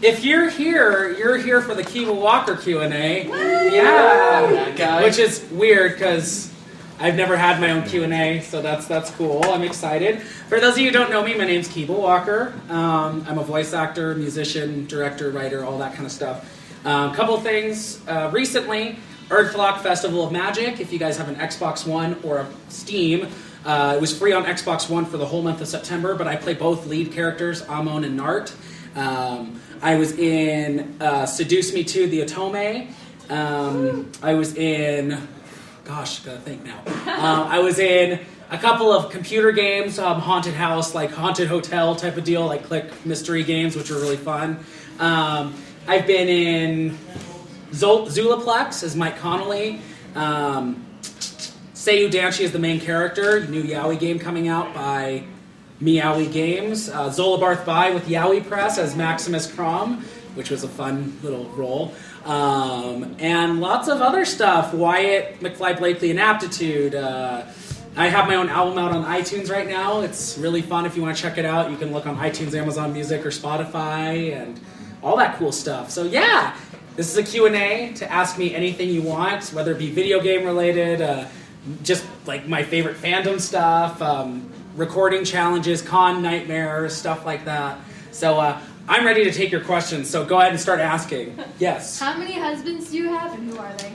if you're here for the Kiba Walker Q&A. Yeah, which is weird because I've never had my own Q&A, so that's cool. I'm excited. For those of you who don't know me, my name's Kiba Walker. I'm a voice actor, musician, director, writer, all that kind of stuff. A couple things. Recently, Earthlock Festival of Magic. If you guys have an Xbox One or a Steam, it was free on Xbox One for the whole month of September, but I play both lead characters, Amon and Nart. I was in Seduce Me 2, the Otome. I was in, gosh, gotta think now. I was in a couple of computer games, haunted house, like haunted hotel type of deal, like click mystery games, which are really fun. I've been in Zulaplex as Mike Connolly. Seiyu Danshi is the main character, new Yaoi game coming out by Meowie Games. Zolabarth Bai with Yaoi Press as Maximus Crom, which was a fun little role. And lots of other stuff. Wyatt, McFly Blakely, and Aptitude. I have my own album out on iTunes right now. It's really fun if you want to check it out. You can look on iTunes, Amazon Music, or Spotify, and all that cool stuff. So yeah, this is a Q&A to ask me anything you want, whether it be video game related, just like my favorite fandom stuff, recording challenges, con nightmares, stuff like that. So I'm ready to take your questions, so go ahead and start asking. Yes? How many husbands do you have, and who are they?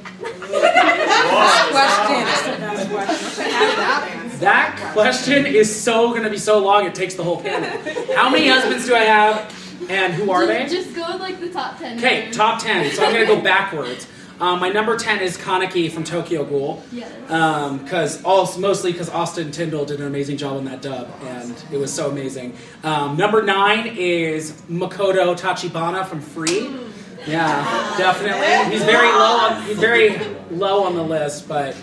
That question is going to be so long it takes the whole panel. How many husbands do I have, and who are they? Just go with like the top 10. Okay, top 10. So I'm going to go backwards. My number 10 is Kaneki from Tokyo Ghoul. Yes. Mostly because Austin Tyndall did an amazing job on that dub, and it was so amazing. Number 9 is Makoto Tachibana from Free. Yeah, definitely. He's very low on the list, but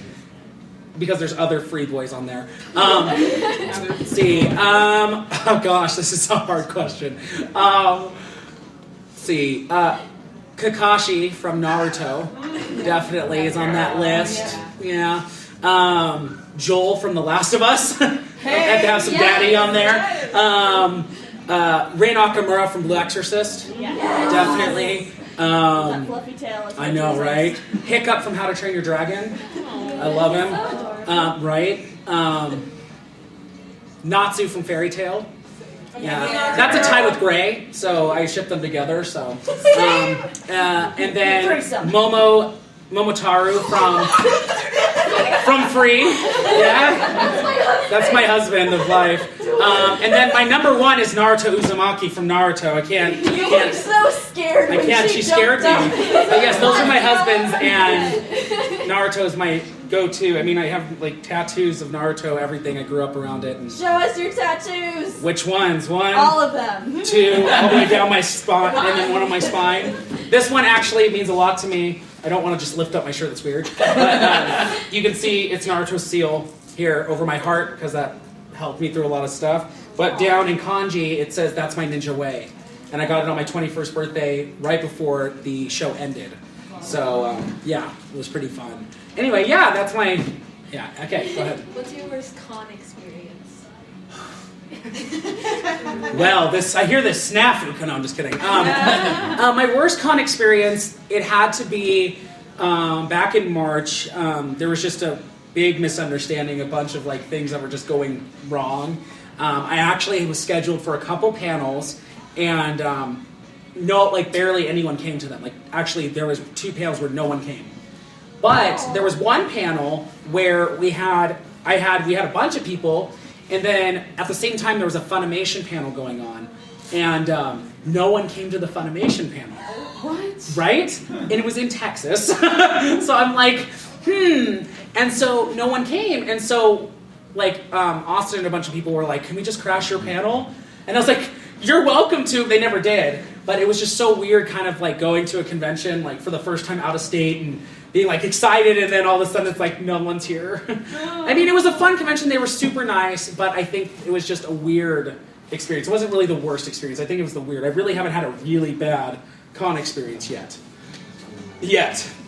because there's other Free boys on there. Let's see. Oh gosh, this is a hard question. Let's see. Kakashi from Naruto definitely is on that list. Yeah. Joel from The Last of Us. Had to have some daddy on there. Rei Nakamura from Blue Exorcist. Definitely. That fluffy tail. I know, right? Hiccup from How to Train Your Dragon. I love him. Right. Natsu from Fairy Tail. Yeah, that's a tie with Gray, so I shipped them together. So, and then Momotaru from Free. Yeah, that's my husband of life. And then my number 1 is Naruto Uzumaki from Naruto. I can't. You look so scared. I can't. She scared me. But yes, those are my husbands, and Naruto is my go-to. I mean, I have like tattoos of Naruto, everything. I grew up around it. And show us your tattoos. Which ones? 1, all of them. 2, all the way down my spine, and then one on my spine. This one actually means a lot to me. I don't want to just lift up my shirt. That's weird. But you can see it's Naruto's seal here over my heart because that helped me through a lot of stuff. But down in kanji, it says that's my ninja way, and I got it on my 21st birthday right before the show ended. So yeah, it was pretty fun. Anyway, yeah, that's my, yeah, okay, go ahead. What's your worst con experience? Well, I hear this SNAFU Con, no, I'm just kidding. My worst con experience, it had to be back in March. There was just a big misunderstanding, a bunch of like things that were just going wrong. I actually was scheduled for a couple panels, and barely anyone came to them. Like, actually, there was 2 panels where no one came. But there was one panel where we had a bunch of people, and then at the same time there was a Funimation panel going on, and no one came to the Funimation panel. What? Right? And it was in Texas. So I'm like, and so no one came, and so like Austin and a bunch of people were like, can we just crash your panel? And I was like, you're welcome to. They never did, but it was just so weird, kind of like going to a convention like for the first time out of state and being like excited, and then all of a sudden it's like no one's here. I mean, it was a fun convention. They were super nice, but I think it was just a weird experience. It wasn't really the worst experience. I think it was the weird. I really haven't had a really bad con experience yet.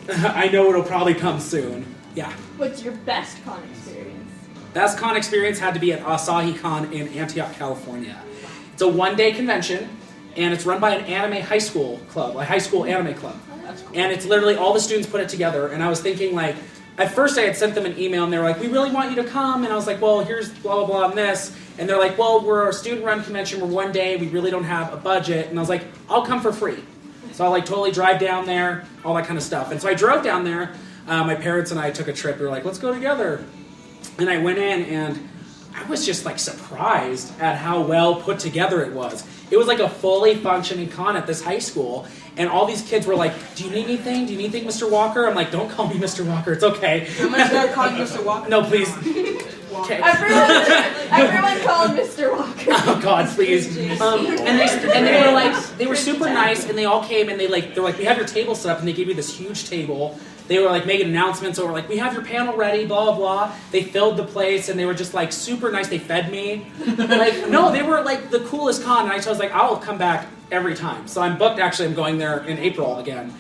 I know it'll probably come soon. Yeah. What's your best con experience? Best con experience had to be at Asahi Con in Antioch, California. It's a one-day convention, and it's run by an anime high school club, a high school anime club. And it's literally all the students put it together. And I was thinking like, at first I had sent them an email and they were like, we really want you to come. And I was like, well, here's blah, blah, blah, and this. And they're like, well, we're a student-run convention. We're one day. We really don't have a budget. And I was like, I'll come for free. So I like totally drive down there, all that kind of stuff. And so I drove down there. My parents and I took a trip. We were like, let's go together. And I went in and I was just like surprised at how well put together it was. It was like a fully functioning con at this high school, and all these kids were like, do you need anything? Do you need anything, Mr. Walker? I'm like, don't call me Mr. Walker, it's okay. I'm going to start calling you Mr. Walker. No, please. Okay. Everyone called Mr. Walker. Oh God, please. And they were like, they were super nice, and they all came and they're like, we have your table set up, and they gave me this huge table. They were like making announcements over like, we have your panel ready, blah, blah, blah. They filled the place and they were just like super nice. They fed me. Like, no, they were like the coolest con. And I was like, I'll come back every time. So I'm booked, actually, I'm going there in April again.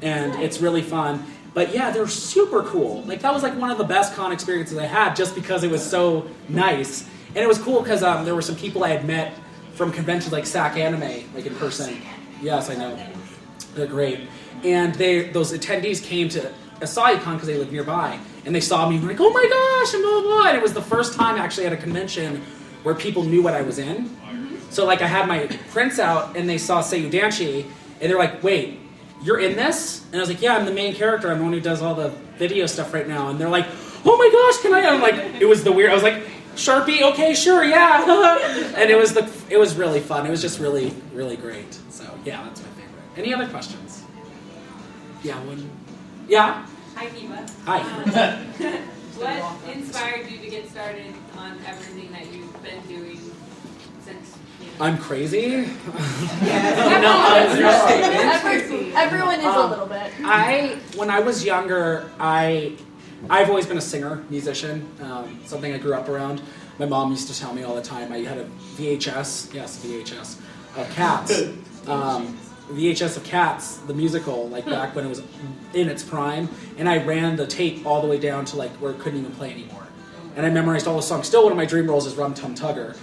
And it's really fun. But yeah, they're super cool. Like that was like one of the best con experiences I had just because it was so nice. And it was cool because there were some people I had met from conventions like SAC Anime, like in person. Yes, I know. They're great. And those attendees came to Acai Con because they live nearby, and they saw me and were like, oh my gosh, and blah, blah, blah. And it was the first time actually at a convention where people knew what I was in. So like I had my prints out, and they saw Seiyu Danshi, and they're like, wait, you're in this? And I was like, yeah, I'm the main character. I'm the one who does all the video stuff right now. And they're like, oh my gosh, can I? I'm like, it was the weird, I was like, Sharpie, okay, sure, yeah. And it was really fun. It was just really, really great. So yeah, that's my favorite. Any other questions? Yeah, one. Yeah? Hi, Kiba. Hi. What inspired you to get started on everything that you've been doing since? I'm crazy? Everyone is a little bit. When I was younger, I've always been a singer, musician, something I grew up around. My mom used to tell me all the time. I had a VHS of Cats. VHS of Cats, the musical, like back when it was in its prime, and I ran the tape all the way down to like where it couldn't even play anymore. And I memorized all the songs. Still one of my dream roles is Rum Tum Tugger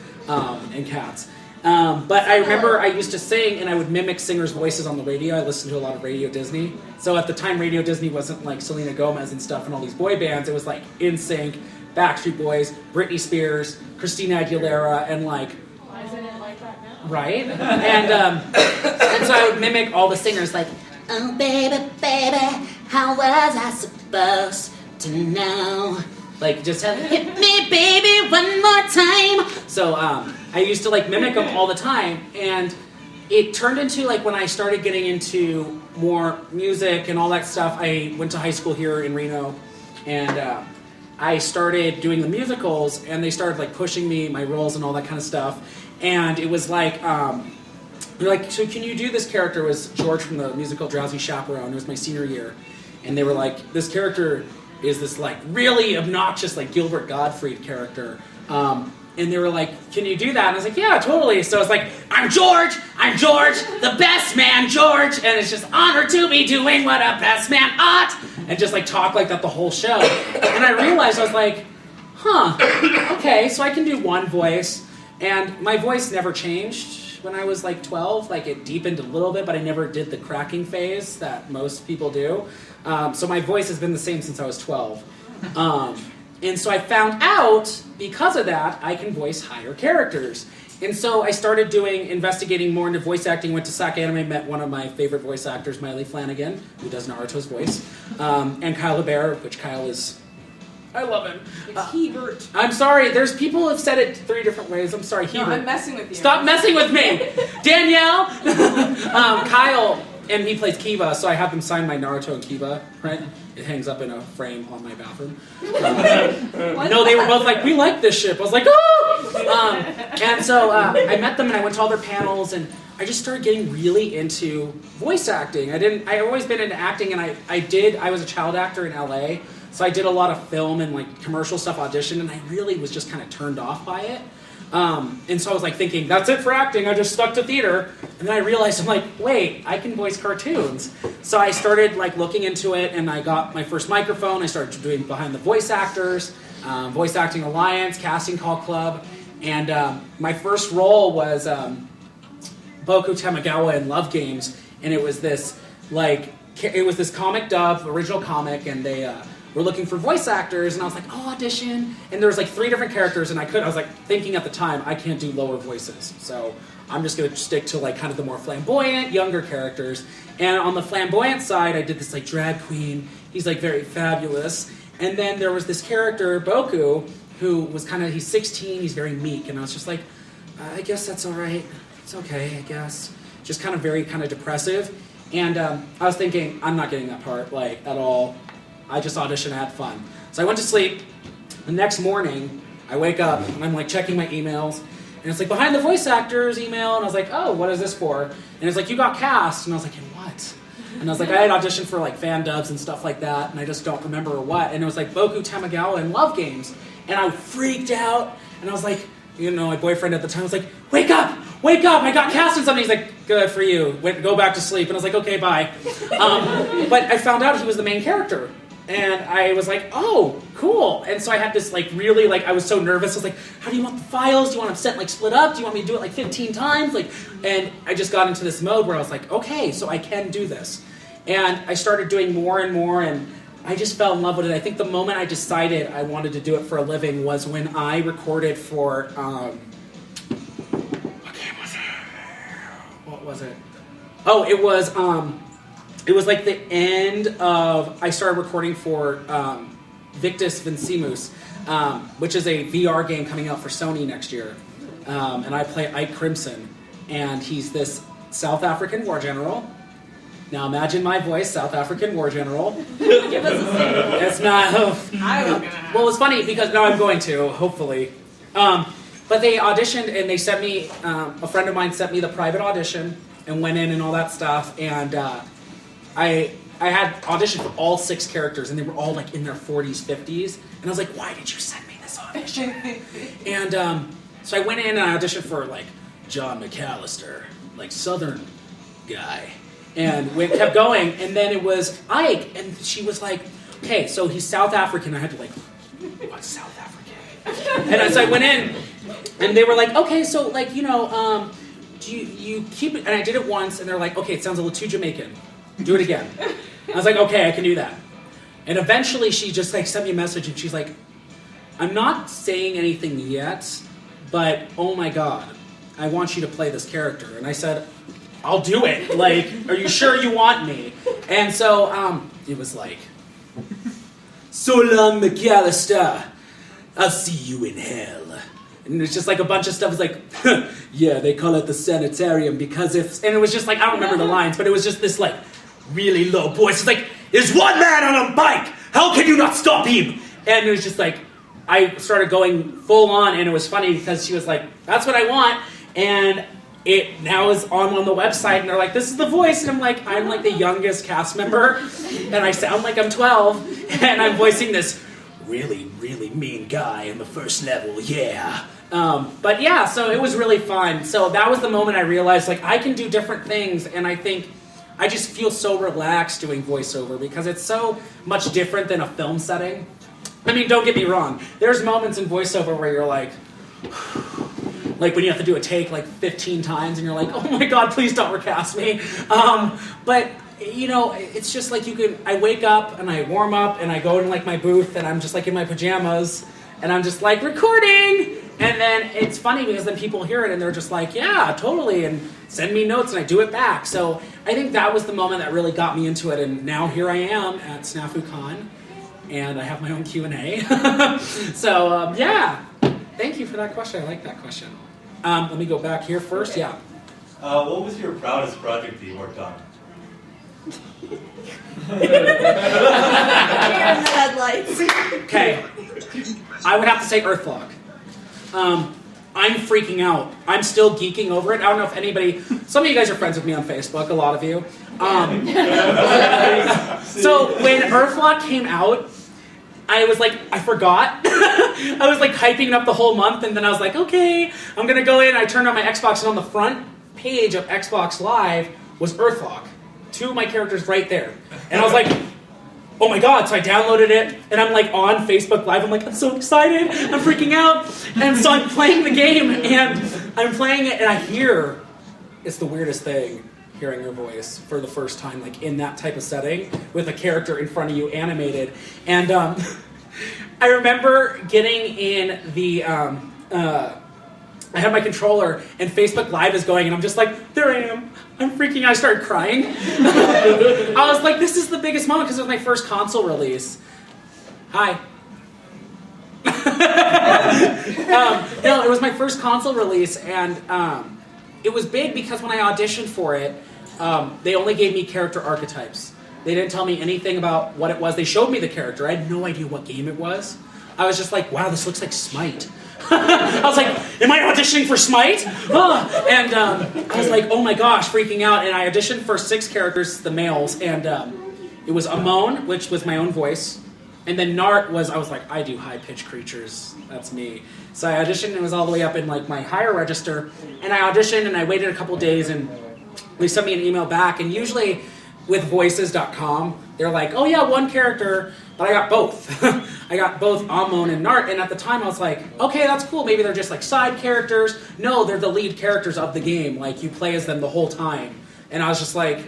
in Cats. But I remember I used to sing, and I would mimic singers' voices on the radio. I listened to a lot of Radio Disney. So at the time, Radio Disney wasn't like Selena Gomez and stuff and all these boy bands. It was like NSYNC, Backstreet Boys, Britney Spears, Christina Aguilera, and like... Why isn't it like that now? Right? And so I would mimic all the singers like, oh baby, baby, how was I supposed to know? Like, just have hit me, baby, one more time. So I used to like mimic them all the time, and it turned into like when I started getting into more music and all that stuff. I went to high school here in Reno, and I started doing the musicals, and they started like pushing me, my roles and all that kind of stuff. And it was like, they're like, so can you do this character? It was George from the musical Drowsy Chaperone. It was my senior year. And they were like, this character is this like really obnoxious like Gilbert Gottfried character. And they were like, can you do that? And I was like, yeah, totally. So I was like, I'm George, the best man, George. And it's just honor to be doing what a best man ought. And just like talk like that the whole show. And I realized, I was like, okay, so I can do one voice. And my voice never changed when I was like 12. Like it deepened a little bit, but I never did the cracking phase that most people do. So my voice has been the same since I was 12. And so I found out, because of that, I can voice higher characters. And so I started investigating more into voice acting, went to SAC Anime, met one of my favorite voice actors, Miley Flanagan, who does Naruto's voice, and Kyle LeBear, which Kyle is... I love him. It's Hebert. I'm sorry, there's people who have said it 3 different ways. I'm sorry, Hebert. No, I'm messing with you. Stop messing with me! Danielle! Kyle, and he plays Kiba, so I have them sign my Naruto and Kiba, right? It hangs up in a frame on my bathroom. No, they were both like, we like this ship. I was like, oh! And so I met them, and I went to all their panels, and I just started getting really into voice acting. I've always been into acting, and I was a child actor in LA, so I did a lot of film and like commercial stuff, audition, and I really was just kind of turned off by it. And so I was like thinking, that's it for acting, I just stuck to theater. And then I realized, I'm like, wait, I can voice cartoons. So I started like looking into it, and I got my first microphone. I started doing Behind the Voice Actors, Voice Acting Alliance, Casting Call Club. And my first role was Boku Tamagawa in Love Games, and it was this comic dub, original comic, and they were looking for voice actors, and I was like, oh, audition. And there was like 3 different characters, and I was like thinking at the time, I can't do lower voices, so I'm just gonna stick to like kind of the more flamboyant, younger characters. And on the flamboyant side, I did this like drag queen. He's like very fabulous. And then there was this character, Boku, who was he's 16, he's very meek, and I was just like, I guess that's all right. It's okay, I guess. Just very depressive. And I was thinking, I'm not getting that part, like, at all. I just auditioned, I had fun. So I went to sleep. The next morning, I wake up, and I'm like checking my emails, and it's like, behind the voice actors email, and I was like, oh, what is this for? And it's like, you got cast. And I was like, in what? And I was like, I had auditioned for like fan dubs and stuff like that, and I just don't remember what. And it was like Boku Tamagawa in Love Games. And I freaked out, and I was like, my boyfriend at the time was like, wake up, I got cast in something. He's like, good for you, go back to sleep. And I was like, okay, bye. But I found out he was the main character. And I was like, oh, cool. And so I had this really I was so nervous. I was like, how do you want the files? Do you want them sent split up? Do you want me to do it like 15 times? And I just got into this mode where I was like, okay, so I can do this. And I started doing more and more, and I just fell in love with it. I think the moment I decided I wanted to do it for a living was when I recorded for, what game was it? What was it? Oh, it was like the end of, I started recording for Victus Vincimus, which is a VR game coming out for Sony next year. And I play Ike Crimson, and he's this South African war general. Now imagine my voice, South African war general. Give us a sample. It's not. I was gonna ask. Well, it's funny because now I'm going to, hopefully. But they auditioned, and they sent me, a friend of mine sent me the private audition and went in and all that stuff. And I had auditioned for all 6 characters, and they were all in their 40s, 50s. And I was like, why did you send me this audition? And so I went in and I auditioned for John McAllister, Southern guy. And we kept going, and then it was Ike, and she was like, okay, so he's South African. I had to what's South African? And so I went in, and they were like, okay, so do you keep it? And I did it once, and they're like, okay, it sounds a little too Jamaican. Do it again. I was like, okay, I can do that. And eventually she just sent me a message, and she's like, I'm not saying anything yet, but oh my God, I want you to play this character. And I said, I'll do it. Are you sure you want me? And so it was so long, McAllister. I'll see you in hell. And it's just a bunch of stuff. It's yeah, they call it the sanitarium because it's... And it was just I don't remember the lines, but it was just this really low voice. It's there's one man on a bike. How can you not stop him? And it was just I started going full on, and it was funny because she was like, that's what I want. And it now is on the website, and they're like, this is the voice. And I'm I'm the youngest cast member, and I sound like I'm 12, and I'm voicing this really, really mean guy in the first level, yeah. But yeah, so it was really fun. So that was the moment I realized, I can do different things, and I think I just feel so relaxed doing voiceover because it's so much different than a film setting. I mean, don't get me wrong. There's moments in voiceover where you're when you have to do a take 15 times and you're oh my God, please don't recast me. But it's just I wake up and I warm up and I go in my booth and I'm just in my pajamas and I'm just recording. And then it's funny because then people hear it and they're just yeah, totally, and send me notes and I do it back. So I think that was the moment that really got me into it, and now here I am at SNAFU Con and I have my own Q&A. So yeah, thank you for that question. I like that question. Let me go back here first. Yeah. What was your proudest project that you worked on? Deer in the headlights. Okay. I would have to say Earthlock. I'm freaking out. I'm still geeking over it. I don't know if anybody... Some of you guys are friends with me on Facebook, a lot of you. So when Earthlock came out, I was I forgot. I was hyping up the whole month, and then I was okay, I'm gonna go in. I turned on my Xbox, and on the front page of Xbox Live was Earthlock. 2 of my characters right there. And I was oh my God, so I downloaded it, and I'm on Facebook Live. I'm I'm so excited, I'm freaking out. And so I'm playing the game, and I'm playing it, and I hear it's the weirdest thing hearing your voice for the first time, like in that type of setting with a character in front of you animated. And I remember getting in the, I had my controller and Facebook Live is going and I'm just like, there I am. I'm freaking out. I started crying. I was like, this is the biggest moment because it was my first console release. Hi. No, it was my first console release, and it was big because when I auditioned for it, they only gave me character archetypes. They didn't tell me anything about what it was. They showed me the character. I had no idea what game it was. I was just like, wow, this looks like Smite. I was like, am I auditioning for Smite? And I was like, oh my gosh, freaking out. And I auditioned for 6 characters, the males, and it was Amon, which was my own voice. And then Nart was, I was like, I do high-pitched creatures. That's me. So I auditioned and it was all the way up in like my higher register. And I auditioned and I waited a couple days and they sent me an email back. And usually with voices.com, they're like, oh yeah, one character, but I got both. I got both Amon and Nart. And at the time I was like, okay, that's cool. Maybe they're just like side characters. No, they're the lead characters of the game. Like you play as them the whole time. And I was just like,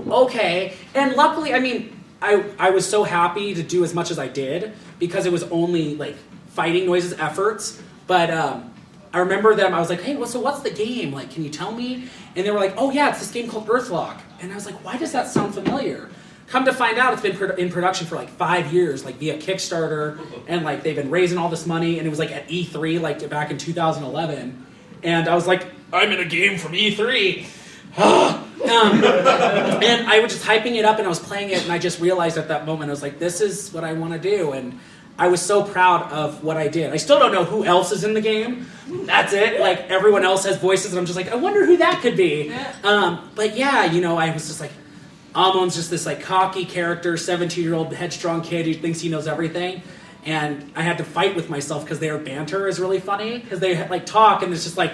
okay. And luckily, I mean, I was so happy to do as much as I did because it was only like fighting noises, efforts. But I remember them, I was like, hey, so what's the game? Like, can you tell me? And they were like, oh yeah, it's this game called Earthlock. And I was like, why does that sound familiar? Come to find out, it's been in production for like 5 years, like via Kickstarter. And like they've been raising all this money. And it was like at E3, like back in 2011. And I was like, I'm in a game from E3. And I was just hyping it up and I was playing it and I just realized at that moment, I was like, this is what I want to do. And I was so proud of what I did. I still don't know who else is in the game. That's it. Like everyone else has voices and I'm just like, I wonder who that could be. But yeah, you know, I was just like, Amon's just this like cocky character, 17-year-old headstrong kid who thinks he knows everything. And I had to fight with myself because their banter is really funny because they like talk and it's just like,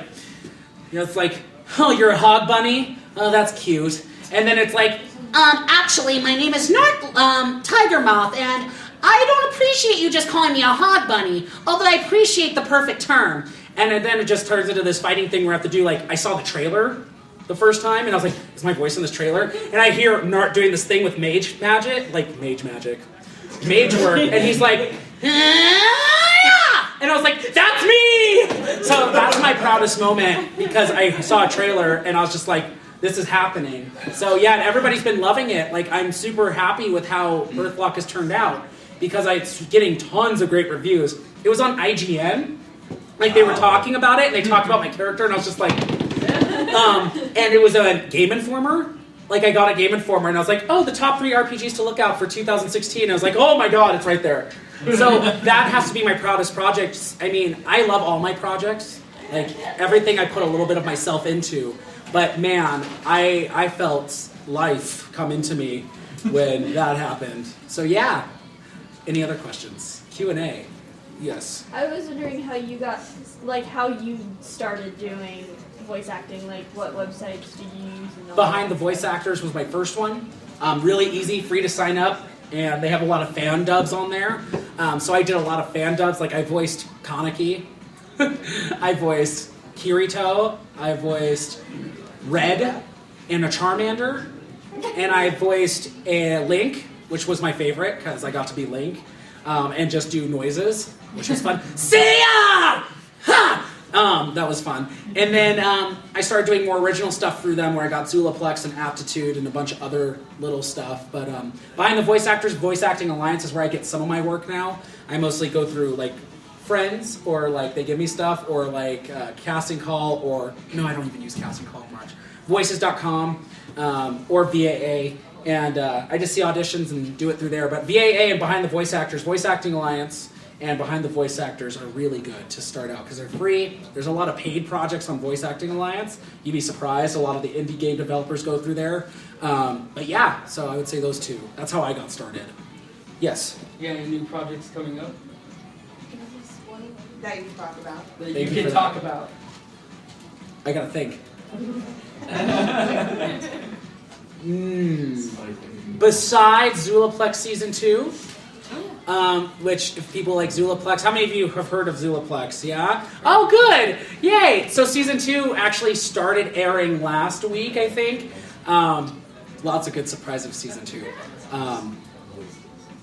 you know, it's like, oh, you're a hog bunny? Oh, that's cute. And then it's like, actually, my name is not Tiger Mouth, and I don't appreciate you just calling me a hog bunny, although I appreciate the perfect term. And then it just turns into this fighting thing where I have to do, like, I saw the trailer the first time, and I was like, is my voice in this trailer? And I hear Nart doing this thing with mage work, and he's like, and I was like, that's me! So that's my proudest moment because I saw a trailer and I was just like, this is happening. So yeah, everybody's been loving it. Like I'm super happy with how Earthlock has turned out because it's getting tons of great reviews. It was on IGN. Like they were talking about it and they talked about my character and I was just like, and it was a Game Informer. Like I got a Game Informer and I was like, oh, the top 3 RPGs to look out for 2016. And I was like, oh my God, it's right there. So that has to be my proudest project. I mean, I love all my projects. Like everything I put a little bit of myself into. But man, I felt life come into me when that happened. So yeah. Any other questions? Q&A. Yes. I was wondering how you got, like how you started doing voice acting, like what websites did you use? And all Behind that the Voice stuff? Actors was my first one. Really easy, free to sign up. And they have a lot of fan dubs on there. So I did a lot of fan dubs. Like I voiced Kaneki. I voiced Kirito. I voiced Red and a Charmander. And I voiced a Link, which was my favorite because I got to be Link. And just do noises, which was fun. See ya! Ha! That was fun. And then I started doing more original stuff through them where I got Zulaplex and Aptitude and a bunch of other little stuff. But Behind the Voice Actors, Voice Acting Alliance is where I get some of my work now. I mostly go through like friends or like they give me stuff or like Casting Call or, no, I don't even use Casting Call much. Voices.com or VAA. And I just see auditions and do it through there. But VAA and Behind the Voice Actors, Voice Acting Alliance, and Behind the Voice Actors are really good to start out because they're free. There's a lot of paid projects on Voice Acting Alliance. You'd be surprised. A lot of the indie game developers go through there. But yeah, so I would say those two. That's how I got started. Yes? You got any new projects coming up That you can talk about. that you can talk about? I gotta think. Besides Zulaplex Season 2, which if people like Zulaplex, how many of you have heard of Zulaplex? Yeah? Oh, good! Yay! So season 2 actually started airing last week, I think. Lots of good surprises of season 2.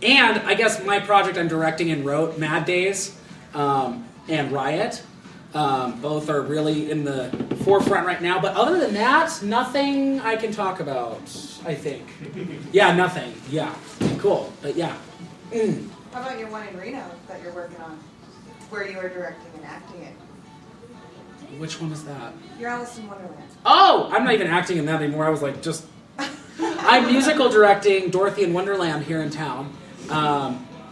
And I guess my project I'm directing and wrote, Mad Days and Riot, both are really in the forefront right now. But other than that, nothing I can talk about, I think. Yeah, nothing. Yeah. Cool. But yeah. How about your one in Reno that you're working on, where you were directing and acting it? Which one is that? You're Alice in Wonderland. Oh! I'm not even acting in that anymore. I was like, just... I'm musical directing Dorothy in Wonderland here in town.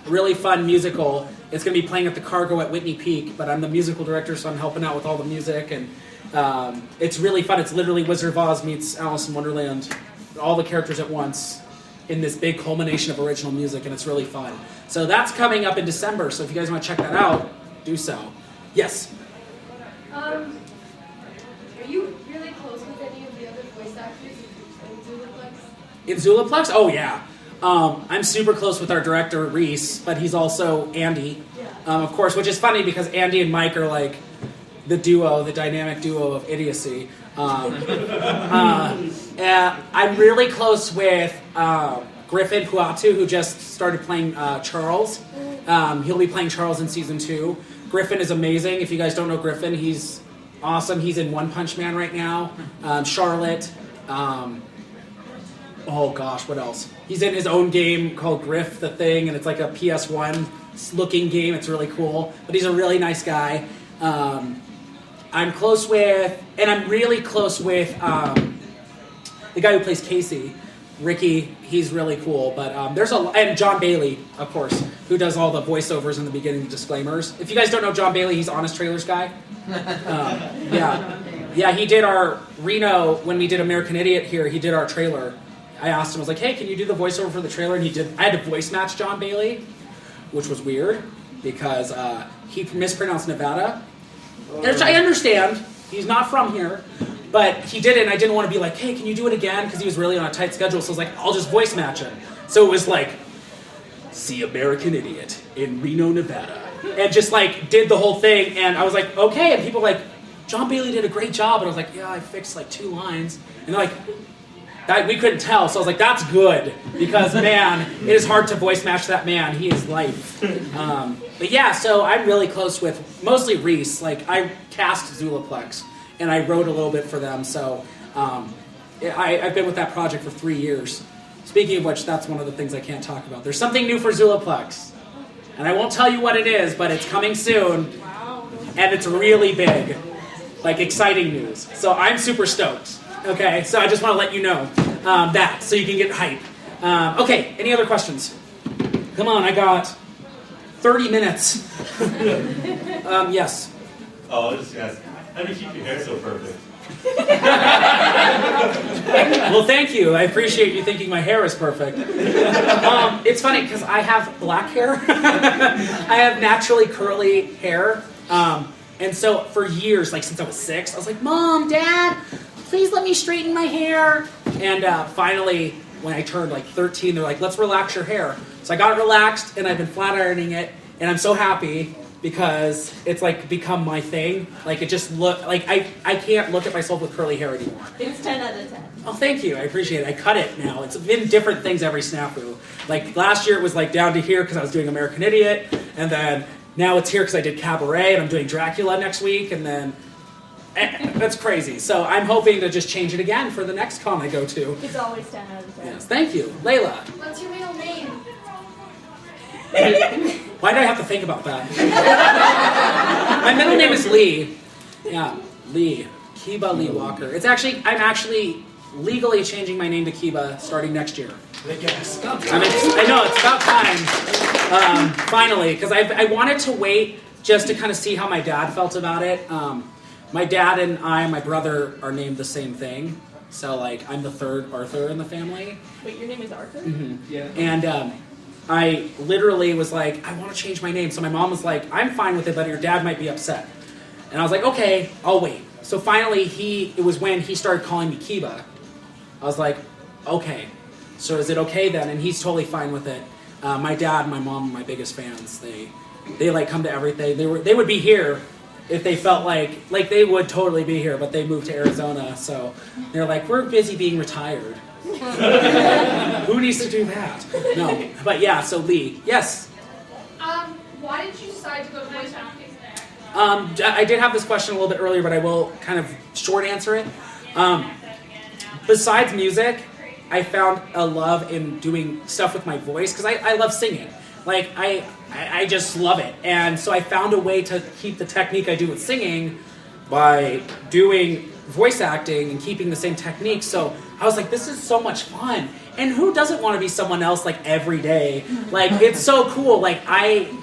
Really fun musical. It's going to be playing at the Cargo at Whitney Peak, but I'm the musical director, so I'm helping out with all the music. And it's really fun. It's literally Wizard of Oz meets Alice in Wonderland. All the characters at once in this big culmination of original music, and it's really fun. So that's coming up in December, so if you guys want to check that out, do so. Yes? Are you really close with any of the other voice actors in Zulaplex? In Zulaplex? Oh, yeah. I'm super close with our director, Reese, but he's also Andy, of course, which is funny because Andy and Mike are like the duo, the dynamic duo of idiocy. I'm really close with Griffin Puatu, who just started playing Charles. He'll be playing Charles in season 2. Griffin is amazing. If you guys don't know Griffin, he's awesome. He's in One Punch Man right now. Charlotte. Oh gosh, what else? He's in his own game called Griff the Thing, and it's like a PS1 looking game. It's really cool. But he's a really nice guy. I'm close with, and I'm really close with the guy who plays Casey, Ricky. He's really cool. But and John Bailey, of course, who does all the voiceovers in the beginning disclaimers. If you guys don't know John Bailey, he's Honest Trailers guy. Yeah, he did our Reno when we did American Idiot here. He did our trailer. I asked him, I was like, hey, can you do the voiceover for the trailer? And he did. I had to voice match John Bailey, which was weird because he mispronounced Nevada. Which I understand. He's not from here. But he did it, and I didn't want to be like, hey, can you do it again? Because he was really on a tight schedule. So I was like, I'll just voice match him. So it was like, see American Idiot in Reno, Nevada. And just like did the whole thing. And I was like, okay. And people were like, John Bailey did a great job. And I was like, yeah, I fixed like 2 lines. And they're like, we couldn't tell. So I was like, that's good. Because, man, it is hard to voice match that man. He is life. But yeah, so I'm really close with mostly Reese. Like, I cast Zulaplex, and I wrote a little bit for them. So I've been with that project for 3 years. Speaking of which, that's one of the things I can't talk about. There's something new for Zulaplex. And I won't tell you what it is, but it's coming soon. Wow. And it's really big. Like, exciting news. So I'm super stoked. Okay, so I just want to let you know that, so you can get hype. Okay, any other questions? Come on, I got 30 minutes. Yes? Oh, I was just asking, how do you keep your hair so perfect? Well, thank you. I appreciate you thinking my hair is perfect. It's funny, because I have black hair. I have naturally curly hair. And so for years, like since I was 6, I was like, Mom, Dad, please let me straighten my hair. And finally, when I turned like 13, they're like, let's relax your hair. So I got it relaxed, and I've been flat ironing it, and I'm so happy because it's like become my thing. Like it just like I can't look at myself with curly hair anymore. It's 10 out of 10. Oh, thank you. I appreciate it. I cut it now. It's been different things every SNAFU. Like last year it was like down to here because I was doing American Idiot, and then now it's here because I did Cabaret, and I'm doing Dracula next week, and then that's crazy. So I'm hoping to just change it again for the next con I go to. It's always 10 out of 10. Yes, thank you. Layla. What's your middle name? Why did I have to think about that? My middle name is Lee. Yeah, Lee. Kiba Lee Walker. I'm actually legally changing my name to Kiba starting next year. I know, it's about time. Finally, because I wanted to wait just to kind of see how my dad felt about it. My dad and my brother are named the same thing. So, like, I'm the third Arthur in the family. Wait, your name is Arthur? Mm-hmm. Yeah. And I literally was like, I want to change my name. So my mom was like, I'm fine with it, but your dad might be upset. And I was like, okay, I'll wait. So finally, it was when he started calling me Kiba. I was like, okay. So is it okay then? And he's totally fine with it. My dad, my mom, are my biggest fans. They like come to everything. They would be here if they felt like they would totally be here, but they moved to Arizona, so they're like, we're busy being retired. Who needs to do that? No, but yeah. So Lee, yes. Why did you decide to go to voice acting? I did have this question a little bit earlier, but I will kind of short answer it. Besides music, I found a love in doing stuff with my voice because I love singing. Like I just love it, and so I found a way to keep the technique I do with singing by doing voice acting and keeping the same technique. So I was like, this is so much fun. And who doesn't want to be someone else like every day? Like, it's so cool. Like,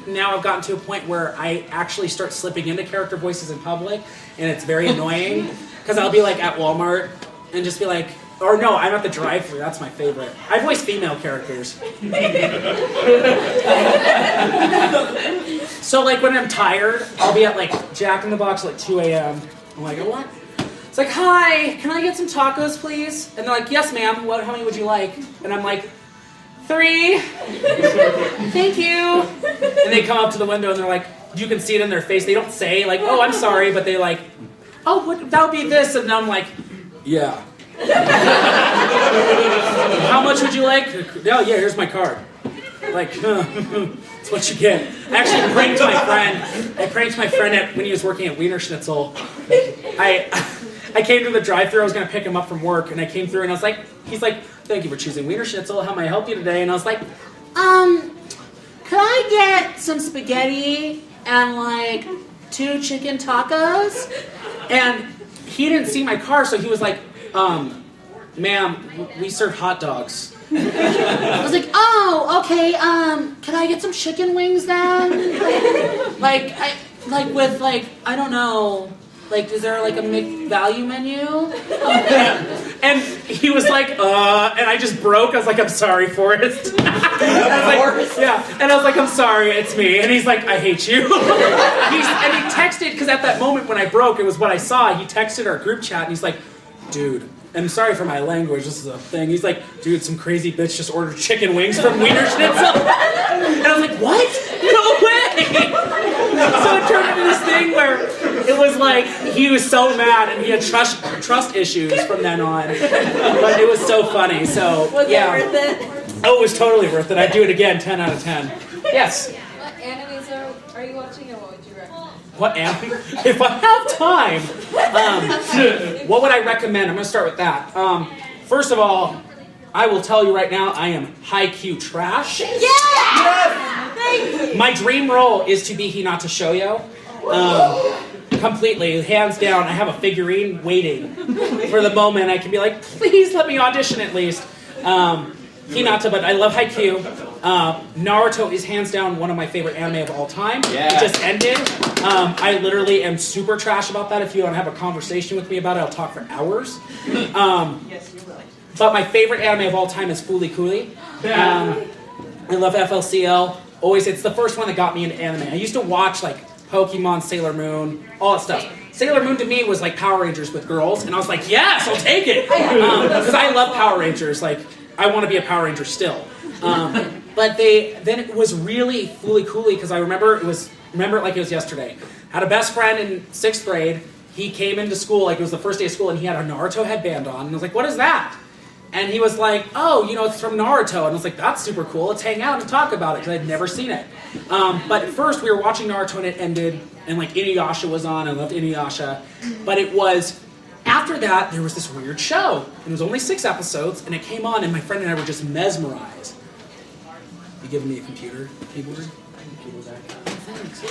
now I've gotten to a point where I actually start slipping into character voices in public, and it's very annoying because I'll be like at Walmart and just be like, or no, I'm at the drive-thru. That's my favorite. I voice female characters. So like when I'm tired, I'll be at like Jack in the Box at like 2 a.m. I'm like, what? It's like, hi, can I get some tacos, please? And they're like, yes, ma'am. How many would you like? And I'm like, 3. Thank you. And they come up to the window and they're like, you can see it in their face. They don't say like, oh, I'm sorry, but they like, oh, that would be this. And I'm like, yeah. How much would you like? Oh, yeah, here's my card. Like, that's what you get. I actually pranked my friend. I pranked my friend when he was working at Wiener Schnitzel. I came to the drive-thru. I was going to pick him up from work, and I came through, and I was like, he's like, thank you for choosing Wiener Schnitzel. How may I help you today? And I was like, could I get some spaghetti and like 2 chicken tacos? And he didn't see my car, so he was like, ma'am, we serve hot dogs. I was like, oh, okay, can I get some chicken wings then? I don't know, like, is there like a value menu? And he was like, and I just broke. I was like, I'm sorry, Forrest. And I was like, yeah, and I was like, I'm sorry, it's me. And he's like, I hate you. And he texted, because at that moment when I broke, it was what I saw. He texted our group chat, and he's like, dude, I'm sorry for my language, this is a thing. He's like, dude, some crazy bitch just ordered chicken wings from Wiener Schnitzel. And I was like, what? No way! So it turned into this thing where it was like, he was so mad and he had trust issues from then on. But it was so funny, so Was yeah. it worth it? Oh, it was totally worth it. I'd do it again, 10 out of 10. Yes? What animes are you watching, and what would you recommend? What anime? If I have time, what would I recommend? I'm going to start with that. First of all, I will tell you right now, I am high-Q trash. Yes! Thank you. My dream role is to be Hinata Shoujo. Completely, hands down. I have a figurine waiting for the moment I can be like, please let me audition at least. Hinata, but I love Haikyuu. Naruto is hands down one of my favorite anime of all time. Yeah. It just ended. I literally am super trash about that. If you want to have a conversation with me about it, I'll talk for hours. Yes, you will. But my favorite anime of all time is Fooly Cooly. I love FLCL. Always, it's the first one that got me into anime. I used to watch like Pokemon, Sailor Moon, all that stuff. Sailor Moon to me was like Power Rangers with girls, and I was like, yes, I'll take it. Because I love Power Rangers. Like, I want to be a Power Ranger still. But then it was really Fooly Cooly because I remember it like it was yesterday. I had a best friend in 6th grade. He came into school, like it was the first day of school, and he had a Naruto headband on. And I was like, what is that? And he was like, oh, it's from Naruto. And I was like, that's super cool. Let's hang out and talk about it because I'd never seen it. But at first we were watching Naruto and it ended, and like Inuyasha was on. I loved Inuyasha. But it was, after that, there was this weird show. It was only 6 episodes, and it came on, and my friend and I were just mesmerized. You giving me a computer keyboard? Thanks.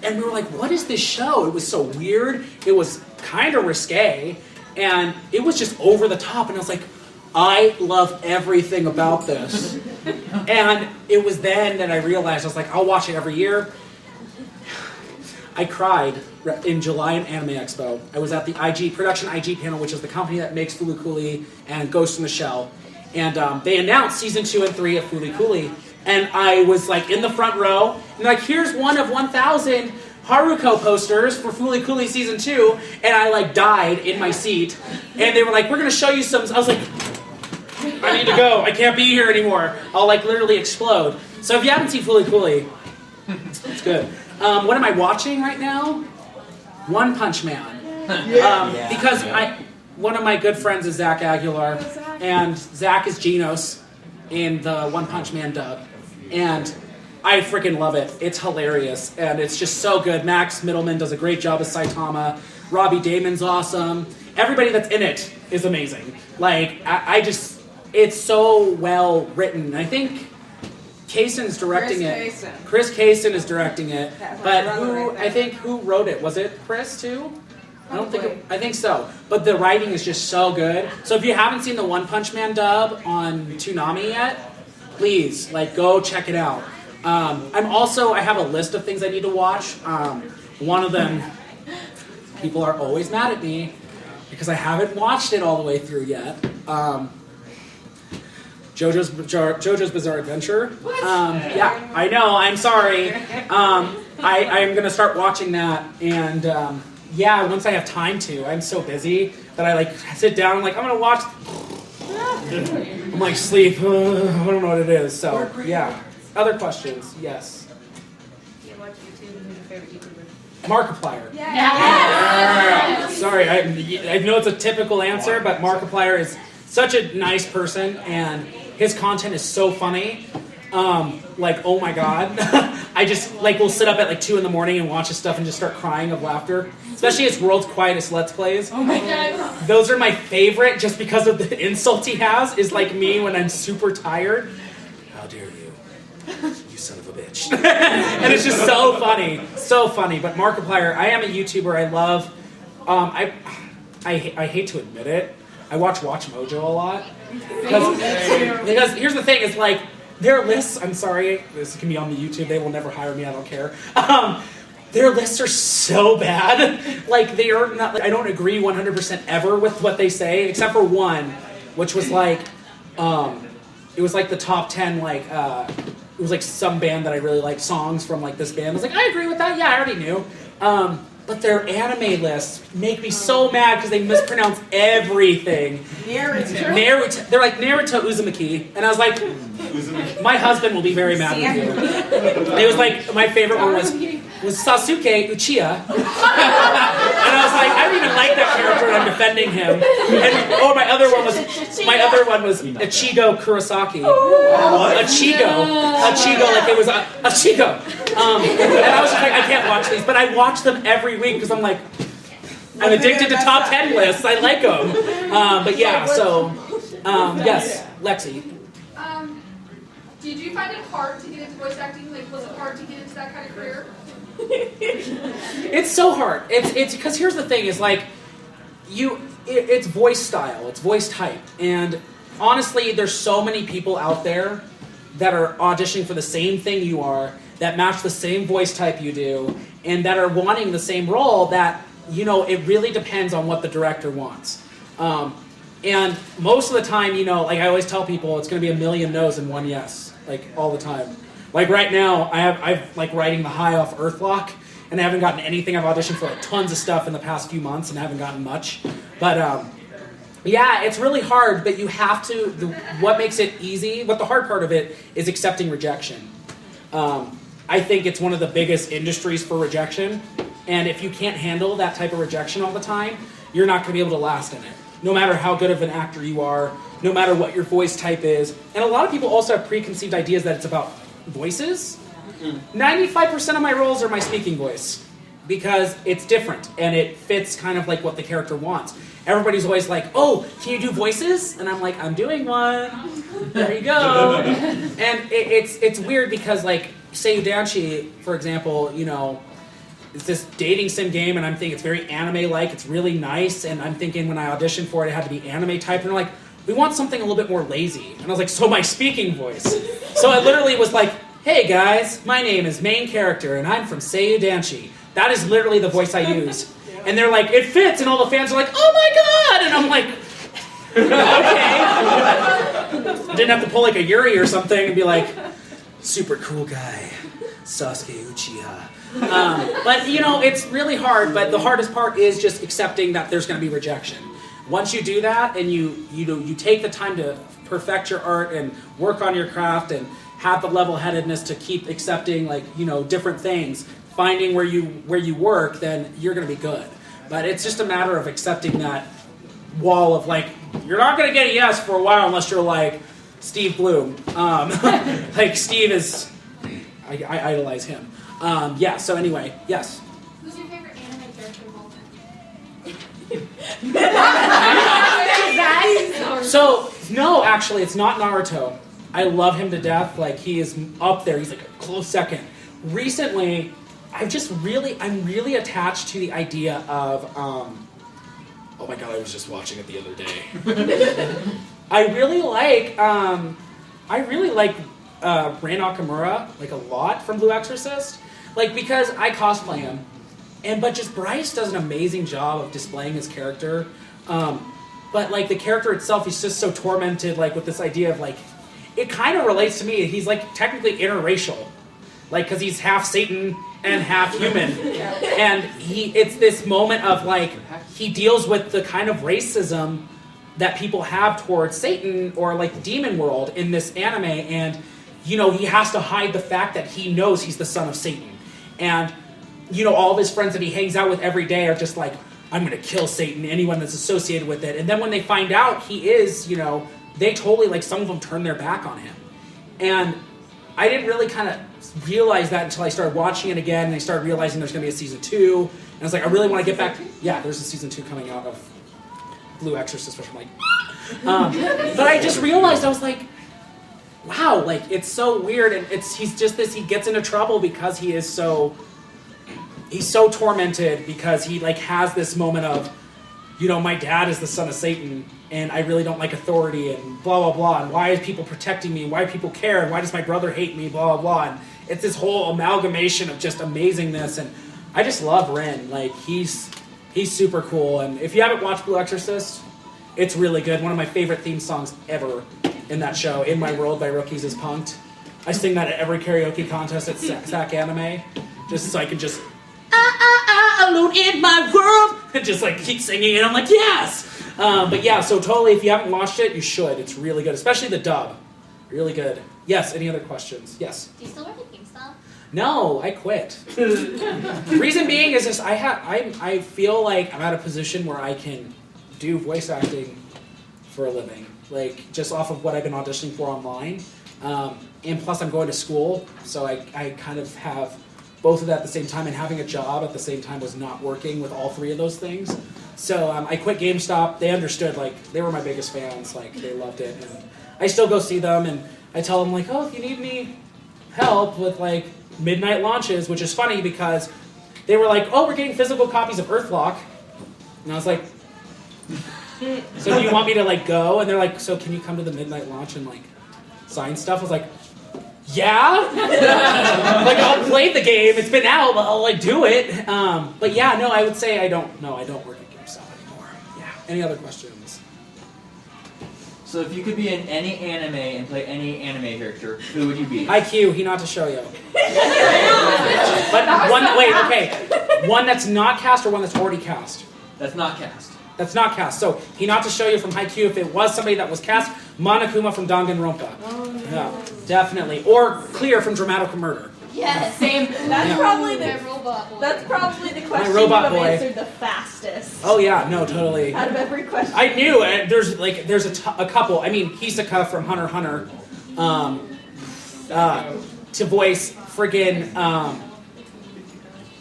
And we were like, what is this show? It was so weird. It was kind of risque. And it was just over the top. And I was like, I love everything about this. And it was then that I realized, I was like, I'll watch it every year. I cried in July in Anime Expo. I was at the Production IG panel, which is the company that makes Fooly Cooly and Ghost in the Shell. And they announced season 2 and 3 of Fooly Cooly. And I was like in the front row. And like, here's one of 1,000 Haruko posters for Fooly Cooly season 2, and I like died in my seat. And they were like, we're gonna show you some. I was like, I need to go. I can't be here anymore. I'll like literally explode. So if you haven't seen Fooly Cooly, it's good. What am I watching right now? One Punch Man. Because one of my good friends is Zach Aguilar, and Zach is Genos in the One Punch Man dub, and I freaking love it. It's hilarious, and it's just so good. Max Middleman does a great job as Saitama. Robbie Damon's awesome. Everybody that's in it is amazing. Like, it's so well written. I think Kaysen's directing it. Chris Kaysen is directing it. But who wrote it? Was it Chris too? I think so. But the writing is just so good. So if you haven't seen the One Punch Man dub on Toonami yet, please, like, go check it out. I have a list of things I need to watch. One of them, people are always mad at me because I haven't watched it all the way through yet. JoJo's Bizarre Adventure. Yeah, I know. I'm sorry. I'm gonna start watching that, and once I have time to. I'm so busy that I like sit down. I'm like, I'm gonna watch. I'm like, sleep. I don't know what it is. So yeah. Other questions? Yes. You watch YouTube, and who's your favorite YouTuber? Markiplier. Yeah. Sorry, I know it's a typical answer, but Markiplier is such a nice person, and his content is so funny. Like, oh my god. I just, like, will sit up at like 2 in the morning and watch his stuff and just start crying of laughter. Especially his World's Quietest Let's Plays. Oh my god. Those are my favorite just because of the insult he has, is like me when I'm super tired. How dare you? You son of a bitch. And it's just so funny. So funny. But Markiplier, I am a YouTuber I love. I hate to admit it. I watch Mojo a lot. Because here's the thing, is like, their lists, I'm sorry, this can be on the YouTube, they will never hire me, I don't care. Their lists are so bad. Like, they are not, I don't agree 100% ever with what they say, except for one, which was like, it was like the top 10, like, it was like some band that I really liked, songs from like this band. I was like, I agree with that, yeah, I already knew. But their anime lists make me so mad because they mispronounce everything. Naruto. They're like Naruto Uzumaki. And I was like, my husband will be very mad with you. It was like, my favorite one was Sasuke Uchiha. And I was like, I don't even like that character and I'm defending him. And my other one was Ichigo Kurosaki. Ichigo, like it was Ichigo. And I was just like, I can't watch these, but I watch them every week because I'm like, I'm addicted to top 10 lists. I like them. But yeah, so yes, Lexi. Did you find it hard to get into voice acting? Like, was it hard to get into that kind of career? It's so hard. It's because here's the thing: is like it's voice style, it's voice type, and honestly, there's so many people out there that are auditioning for the same thing you are, that match the same voice type you do, and that are wanting the same role. That it really depends on what the director wants. And most of the time, like I always tell people, it's going to be a million no's and one yes, like all the time. Like right now, I've like writing the high off Earthlock, and I haven't gotten anything. I've auditioned for like tons of stuff in the past few months, and I haven't gotten much. But yeah, it's really hard. But you have to. What makes it easy? What the hard part of it is accepting rejection. I think it's one of the biggest industries for rejection, and if you can't handle that type of rejection all the time, you're not going to be able to last in it. No matter how good of an actor you are, no matter what your voice type is. And a lot of people also have preconceived ideas that it's about voices. 95% of my roles are my speaking voice because it's different and it fits kind of like what the character wants. Everybody's always like, oh, can you do voices? And I'm like, I'm doing one. There you go. And it's weird because like, Seiyu Danshi, for example, it's this dating sim game, and I'm thinking it's very anime-like. It's really nice, and I'm thinking when I auditioned for it, it had to be anime type. And they're like, we want something a little bit more lazy. And I was like, so my speaking voice. So I literally was like, hey guys, my name is main character, and I'm from Seiyu Danshi. That is literally the voice I use. And they're like, it fits, and all the fans are like, oh my god! And I'm like, okay. Didn't have to pull like a Yuri or something and be like, super cool guy, Sasuke Uchiha. But it's really hard. But the hardest part is just accepting that there's going to be rejection. once you do that and you take the time to perfect your art and work on your craft and have the level-headedness to keep accepting different things, finding where you work, then you're going to be good. But it's just a matter of accepting that wall of you're not going to get a yes for a while unless you're like Steve Bloom. Like Steve is, I idolize him. So anyway, yes. Who's your favorite anime character moment? So, no, actually, it's not Naruto. I love him to death. He is up there. He's a close second. Recently, I'm really attached to the idea of, oh my god, I was just watching it the other day. I really like Ray Nakamura, a lot from Blue Exorcist. Because I cosplay him. But just Bryce does an amazing job of displaying his character. But the character itself, he's just so tormented, with this idea of it kind of relates to me. He's technically interracial, because he's half Satan and half human, and it's this moment of he deals with the kind of racism that people have towards Satan or the demon world in this anime, and he has to hide the fact that he knows he's the son of Satan, and all of his friends that he hangs out with every day are just I'm going to kill Satan, anyone that's associated with it. And then when they find out he is, they totally, some of them turn their back on him. And I didn't really kind of realize that until I started watching it again, and I started realizing there's going to be a season 2. And I was I really want to get back. Yeah, there's a season 2 coming out of Blue Exorcist, which I'm but I just realized, I was wow, it's so weird. And he's just this, he gets into trouble because he's so tormented because he has this moment of, my dad is the son of Satan and I really don't like authority and blah, blah, blah. And why is people protecting me? Why do people care? And why does my brother hate me? Blah, blah, blah. And it's this whole amalgamation of just amazingness. And I just love Ren. He's super cool. And if you haven't watched Blue Exorcist, it's really good. One of my favorite theme songs ever in that show, In My World by Rookies is Punked. I sing that at every karaoke contest at SAC Anime, just so I can just alone in my world, and just keep singing it. I'm yes. But yeah, so totally, if you haven't watched it, you should. It's really good, especially the dub. Really good. Yes. Any other questions? Yes. Do you still work at GameStop? No, I quit. Reason being is just I feel like I'm at a position where I can do voice acting for a living, just off of what I've been auditioning for online, and plus I'm going to school, so I kind of have both of that at the same time, and having a job at the same time was not working with all three of those things. So I quit GameStop. They understood, they were my biggest fans. They loved it. And I still go see them, and I tell them, oh, if you need me help with, midnight launches, which is funny because they were oh, we're getting physical copies of Earthlock. And I was so do you want me to, go? And they're so can you come to the midnight launch and, sign stuff? I was yeah, I'll play the game. It's been out. I'll do it. But yeah, no, I would say I don't work at GameStop anymore. Yeah. Any other questions? So if you could be in any anime and play any anime character, who would you be? IQ, Hinata Shoyo. But one that's not cast or one that's already cast? That's not cast. That's not cast. So Hinata Shoyo from Haikyuu, if it was somebody that was cast, Monokuma from Danganronpa. Yeah, definitely. Or Clear from Dramatical Murder. Yes, same. That's probably the question you have answered the fastest. Oh yeah, no, totally. Out of every question. I knew there's a couple. I mean, Hisaka from Hunter x Hunter, to voice friggin'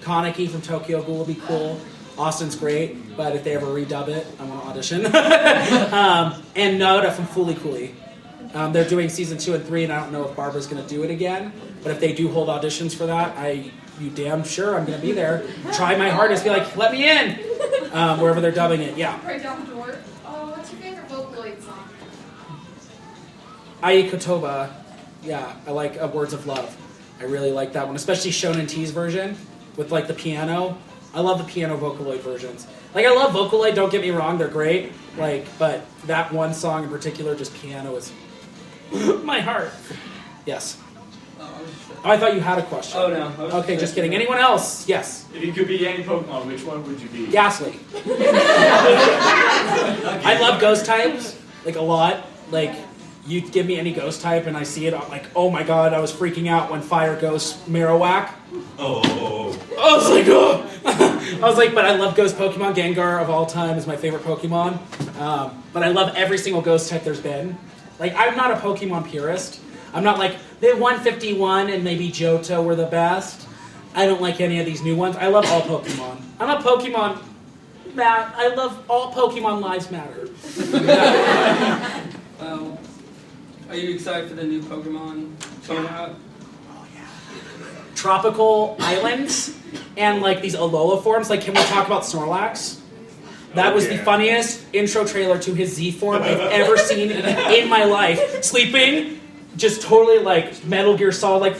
Kaneki from Tokyo Ghoul would be cool. Austin's great, but if they ever redub it, I want to audition. And Noda from Fooly Cooly. They're doing season 2 and 3, and I don't know if Barbara's going to do it again. But if they do hold auditions for that, you damn sure I'm going to be there. Try my hardest, be let me in, wherever they're dubbing it. Yeah. Right down the door. Oh, what's your favorite Vocaloid song? Ai Kotoba. Yeah, I like Words of Love. I really like that one, especially Shonen T's version with the piano. I love the piano Vocaloid versions. I love Vocaloid, don't get me wrong, they're great. But that one song in particular, just piano is my heart. Yes. Oh, I thought you had a question. Oh no. I was Okay, just kidding. Anyone else? Yes. If you could be any Pokemon, which one would you be? Ghastly. I love ghost types, like a lot. Like, you give me any ghost type and I see it, I'm like, oh my god, I was freaking out when Fire Ghost Marowak. Oh. I was like, oh! I was like, but I love ghost Pokemon. Gengar of all time is my favorite Pokemon. But I love every single ghost type there's been. Like, I'm not a Pokemon purist. I'm not like, the 151 and maybe Johto were the best. I don't like any of these new ones. I love all Pokemon. I'm a Pokemon... I love all Pokemon lives matter. Are you excited for the new Pokemon coming out? Tropical islands and like these Alola forms. Like, can we talk about Snorlax? That was the funniest intro trailer to his Z form I've ever seen in my life. Sleeping, just totally like Metal Gear Solid, like,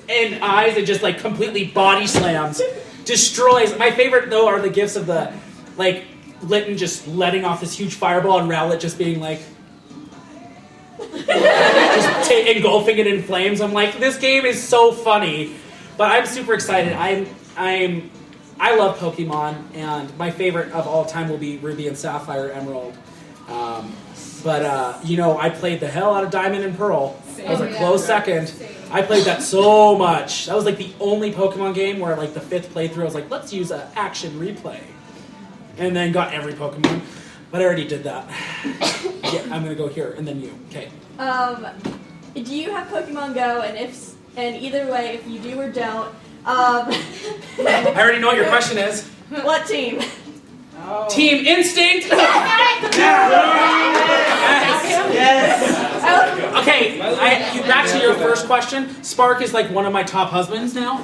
and eyes, and just like completely body slams. Destroys. My favorite though are the gifs of the, like, Litten just letting off this huge fireball and Rowlet just being like, just engulfing it in flames. I'm like, this game is so funny. But I'm super excited. I love Pokemon, and my favorite of all time will be Ruby and Sapphire Emerald. But I played the hell out of Diamond and Pearl. That was a close second. I played that so much. That was like the only Pokemon game where like the 5th playthrough I was like, let's use an action replay. And then got every Pokemon. But I already did that. Yeah, I'm gonna go here, and then you. Okay. Do you have Pokemon Go? And either way, if you do or don't, I already know what your question is. what team? Oh. Team Instinct! Yes. Okay, back to your first question. Spark is like one of my top husbands now.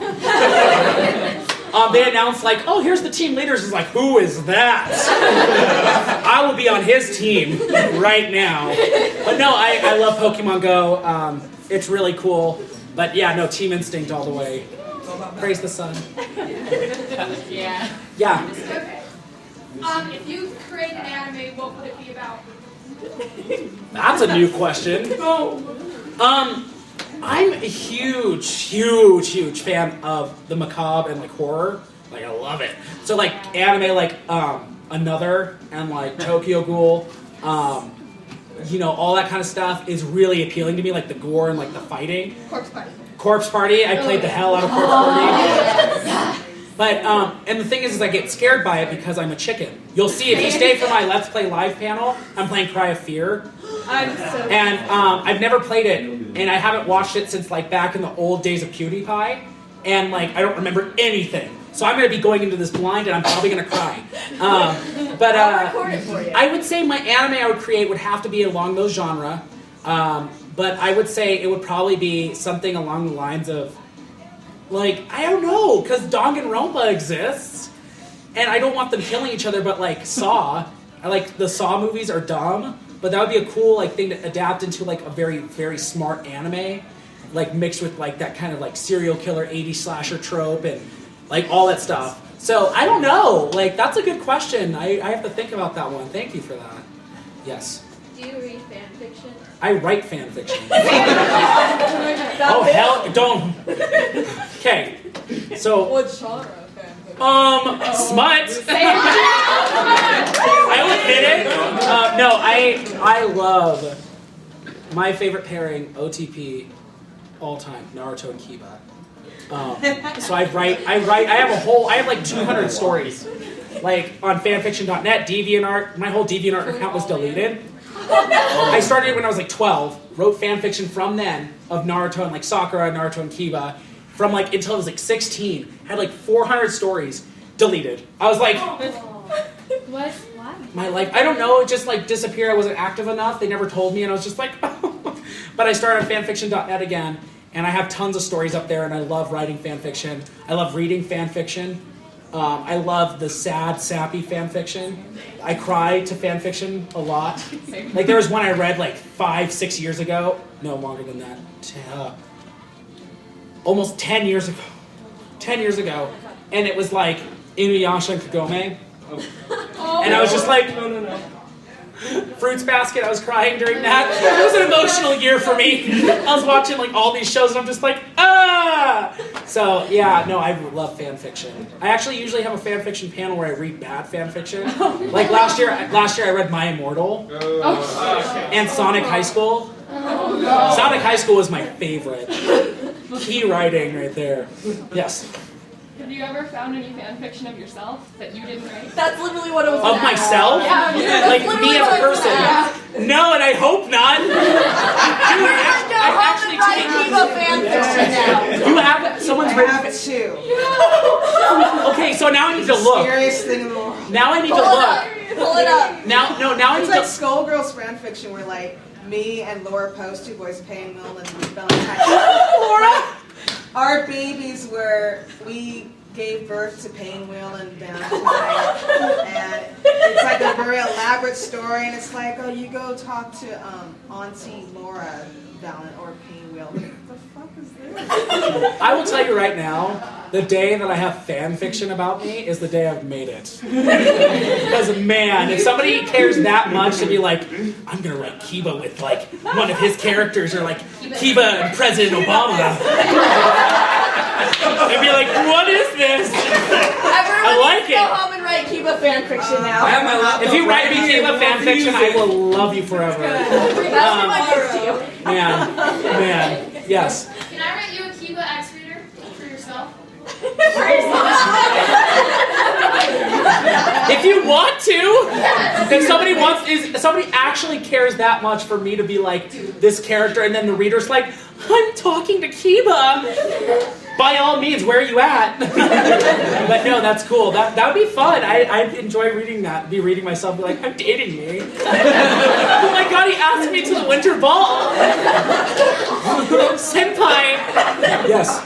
They announced like, oh, here's the team leaders. It's like, who is that? I will be on his team right now. But no, I love Pokemon Go. It's really cool. But yeah, no, Team Instinct all the way. Praise the sun. Yeah. Yeah. Okay. If you create an anime, what would it be about? That's a new question. I'm a huge fan of the macabre and like horror. Like, I love it. So like anime like Another and like Tokyo Ghoul, all that kind of stuff is really appealing to me, like the gore and like the fighting. Corpse Party. I played the hell out of Corpse Party. But, and the thing is I get scared by it because I'm a chicken. You'll see if you stay for my Let's Play live panel, I'm playing Cry of Fear. And I've never played it, and I haven't watched it since like back in the old days of PewDiePie, and like I don't remember anything. So I'm going to be going into this blind, and I'm probably going to cry. But I'll record it for you. I would say my anime I would create would have to be along those genre. But I would say it would probably be something along the lines of, like, I don't know, because Danganronpa exists, and I don't want them killing each other, but like Saw, the Saw movies are dumb, but that would be a cool like thing to adapt into like a very, very smart anime, like mixed with like that kind of like serial killer 80s slasher trope and like all that stuff. So I don't know, like that's a good question. I have to think about that one. Thank you for that. Yes. Do you read fan fiction? I write fan fiction. Oh hell, don't. Okay, so What genre of fan fiction? smut. I'll admit it. No, I love my favorite pairing, OTP, all time, Naruto and Kiba. So I have like 200 stories, like on fanfiction.net, DeviantArt. My whole DeviantArt account was deleted. I started it when I was like 12, wrote fan fiction from then of Naruto and like Sakura, Naruto and Kiba, from like until I was like 16. Had like 400 stories, deleted. I was like, What? Why? my life, I don't know, it just like disappeared. I wasn't active enough. They never told me, and I was just like, But I started on fanfiction.net again, and I have tons of stories up there, and I love writing fan fiction. I love reading fan fiction. I love the sad, sappy fan fiction. I cry to fan fiction a lot. Like there was one I read like 5-6 years ago. No, longer than that. Almost 10 years ago. 10 years ago. And it was like Inuyasha and Kagome. And I was just like, Fruits Basket, I was crying during that. It was an emotional year for me. I was watching like all these shows and I'm just like, ah! So yeah, no, I love fan fiction. I actually usually have a fan fiction panel where I read bad fan fiction. Like last year I read My Immortal and Sonic High School. Sonic High School was my favorite. Key writing right there. Yes. Have you ever found any fan fiction of yourself that you didn't write? That's literally what it was. Of myself? Yeah, Like me as a person? No, and I hope not. Dude, I actually Kiba fan fiction now. You have someone's I written. have two. Okay, so now I need to look. Scariest thing in the world. Now I need to Pull it look. up. Pull it up. Now I It's need like to. Skullgirls fan fiction where like me and Laura Post, who voiced Payne Will and Valentine. Laura. Our babies were, we gave birth to Payne Will and Valentine, and it's like a very elaborate story, and it's like, oh, you go talk to Auntie Laura or Payne Will. What the fuck is this? I will tell you right now, the day that I have fan fiction about me is the day I've made it. Because man, if somebody cares that much to be like, I'm gonna write Kiba with like one of his characters or like Kiba and President Obama. I'd be like, what is this? Everyone I like needs to go it. home and write Kiba fan fiction now. I have my laptop. If you write me right here. Kiba fan fiction, I will love you forever. That's my gift to you. Man, yes. Can I write you a Kiba X reader for yourself? If you want to, if somebody actually cares that much for me to be like this character, and then the reader's like, I'm talking to Kiba. By all means, where are you at? But no, that's cool. That would be fun. I enjoy reading that. Be reading myself, be like, I'm dating me. Oh my god, he asked me to the winter ball. Senpai. Yes.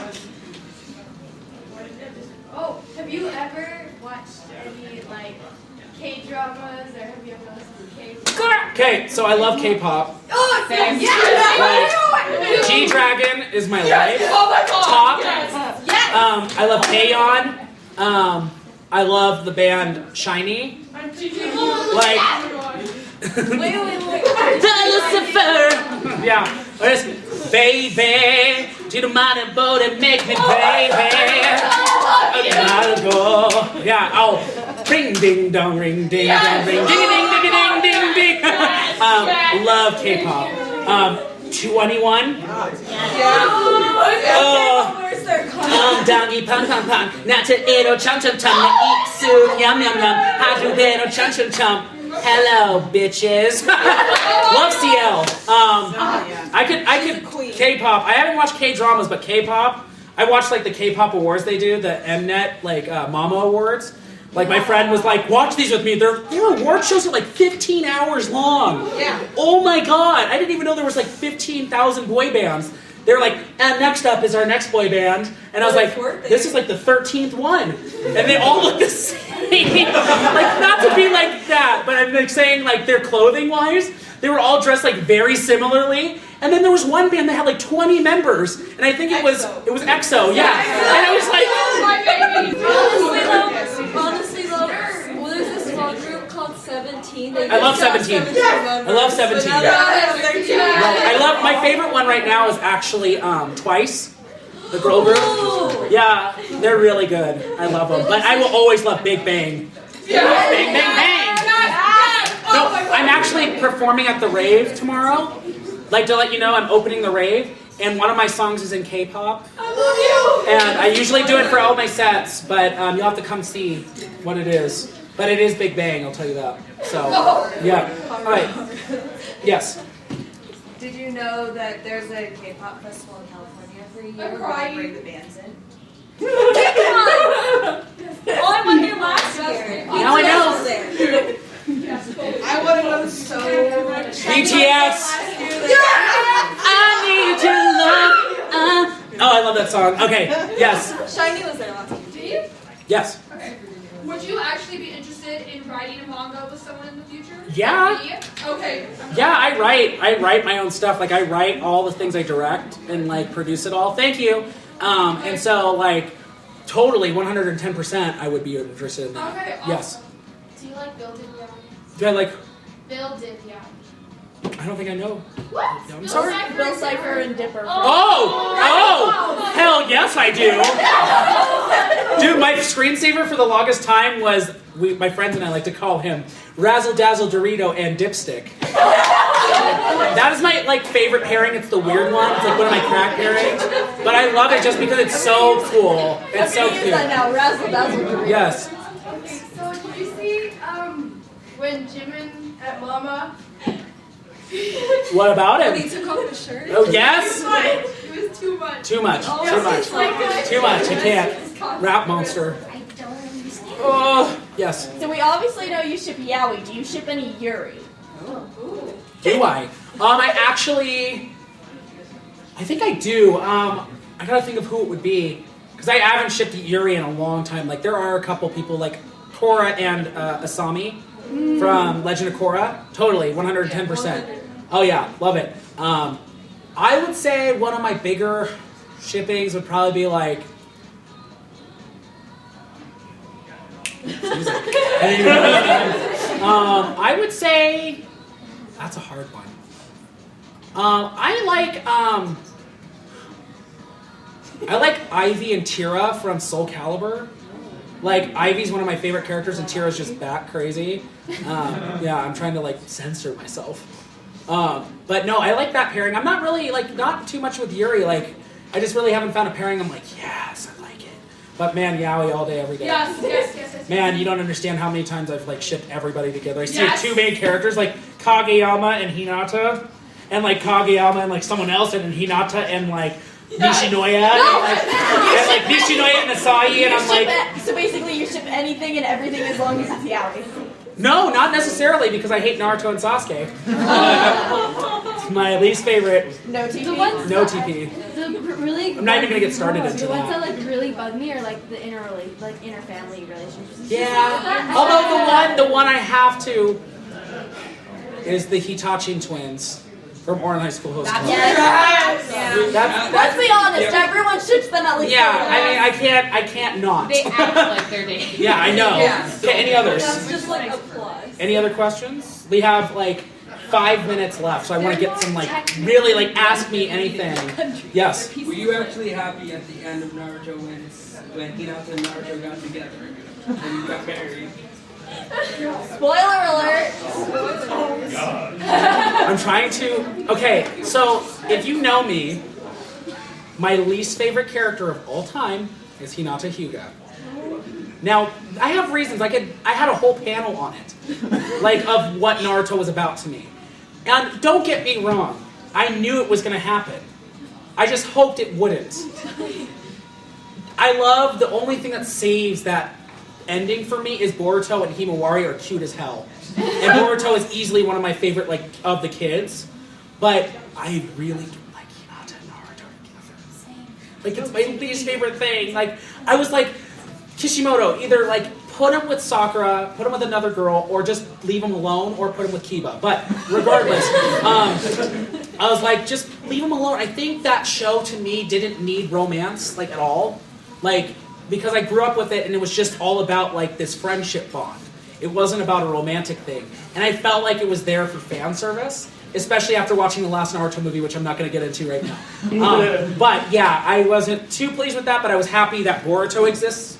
Oh, have you ever watched any like K-dramas, or have you ever listened to K-pop? Okay, so I love K-pop. Oh, Same. yeah! G-Dragon is my life. Oh my god! Top. Yes! I love Taeyeon. I love the band Shiny. Like, yeah. There's baby, do you mind a boat and make me baby? Yeah. Oh, ring ding dong, ring ding dong, ring ding ding ding ding ding ding. Love K-pop. 2NE1. Dongi pang pang pang. Not to eat chum chum chum. Na eat soon. Yum yum yum. Hadu beno chum chum chum. Hello, bitches. Love CL. I could K-pop. I haven't watched K-dramas, but K-pop. I watched like the K-pop awards they do, the Mnet like Mama Awards. Like my friend was like, watch these with me. Their award shows are like 15 hours long. Yeah. Oh my god! I didn't even know there was like 15,000 boy bands. They were like, and next up is our next boy band. And I was like, this is like the 13th one. And they all look the same. Like, not to be like that, but I'm like saying like their clothing wise, they were all dressed like very similarly. And then there was one band that had like 20 members. And I think it was EXO, yeah. And I was like, Honestly though, well, there's this small group called 17. I love 17. I love 17. I love, my favorite one right now is actually Twice, the girl group. Yeah, they're really good. I love them. But I will always love Big Bang. Bang, bang, bang. No, I'm actually performing at the rave tomorrow. Like to let you know, I'm opening the rave, and one of my songs is in K-pop. I love you! And I usually do it for all my sets, but you'll have to come see what it is. But it is Big Bang, I'll tell you that. So, yeah. All right. Yes. Did you know that there's a K-pop festival in California every year I'm where crying. they bring the bands in? Oh, I went there last year. Now I know. I want to go so much. BTS. I need your love. Oh, I love that song. Okay. Yes. Shiny was there last year. Do you? Yes. Okay. Would you actually be interested in writing a manga with someone in the future? Yeah. Me? Okay. Yeah, I write my own stuff. Like I write all the things I direct and like produce it all. Thank you. And so like totally 110% I would be interested in that. Okay, awesome. Yes. Do you like building your own? Do I like Bill did, yeah. I don't think I know. What? I'm Bill sorry? Cipher? Bill Cipher and Dipper. Oh, hell yes I do. Dude, my screensaver for the longest time was, my friends and I like to call him Razzle Dazzle Dorito and Dipstick. That is my favorite pairing. It's the weird one. It's like one of my crack pairings. But I love it just because it's so cool. It's so cute. I know, Razzle Dazzle Dorito. Yes. Okay, so did you see when Jimin at Mama? What about When he him? took off his shirt? Oh, yes? It was too much. Too much. Oh, Too much. it's like Too much. I can't. Rap monster. I don't understand. Oh, yes. So we obviously know you ship Yaoi. Do you ship any Yuri? Do I? I think I do. I gotta think of who it would be. Because I haven't shipped Yuri in a long time. Like, there are a couple people, like Korra and Asami from Legend of Korra. Totally, 110%. Oh yeah, love it. I would say one of my bigger shippings would probably be like... I would say... That's a hard one. I like Ivy and Tira from Soul Calibur. Like, Ivy's one of my favorite characters and Tira's just bat crazy. Yeah, I'm trying to censor myself. But no, I like that pairing. I'm not really not too much with Yuri. I just really haven't found a pairing. I'm like, yes, I like it. But man, Yaoi all day, every day. Yes. Man, you don't understand how many times I've shipped everybody together. I see two main characters like Kageyama and Hinata, and Kageyama and someone else, and then Hinata and Nishinoya, and Nishinoya and Asahi, and I'm like, So basically, you ship anything and everything as long as it's Yaoi. no, not necessarily, because I hate Naruto and Sasuke. It's my least favorite. No TP. The ones No TP. The really. I'm not even gonna get started into The ones that. that really bug me are the inter-family relationships. Yeah. Although the one I have to is the Hitachi twins from Oran High School Host Club. Let's be honest, everyone ships them at least. Yeah, I mean, I can't not. They act like they're dating. Yeah, I know. Yeah. Okay, any others? That's just a plus. Any other questions? We have 5 minutes left, so I want to get some really ask me anything. Yes. Were you actually happy at the end of Naruto when Hinata and Naruto got together and you got married? Spoiler alert. I'm trying to... Okay, so if you know me, my least favorite character of all time is Hinata Hyuga. Now, I have reasons. I had a whole panel on it, of what Naruto was about to me. And don't get me wrong, I knew it was going to happen. I just hoped it wouldn't. I love the only thing that saves that ending for me is Boruto and Himawari are cute as hell. And Boruto is easily one of my favorite, of the kids. But I really don't like Hinata and Naruto together. It's my least favorite thing. I was Kishimoto, either put him with Sakura, put him with another girl, or just leave him alone, or put him with Kiba. But regardless, I was just leave him alone. I think that show to me didn't need romance at all, because I grew up with it and it was just all about this friendship bond. It wasn't about a romantic thing, and I felt like it was there for fan service. Especially after watching the last Naruto movie, which I'm not going to get into right now. But yeah, I wasn't too pleased with that, but I was happy that Boruto exists.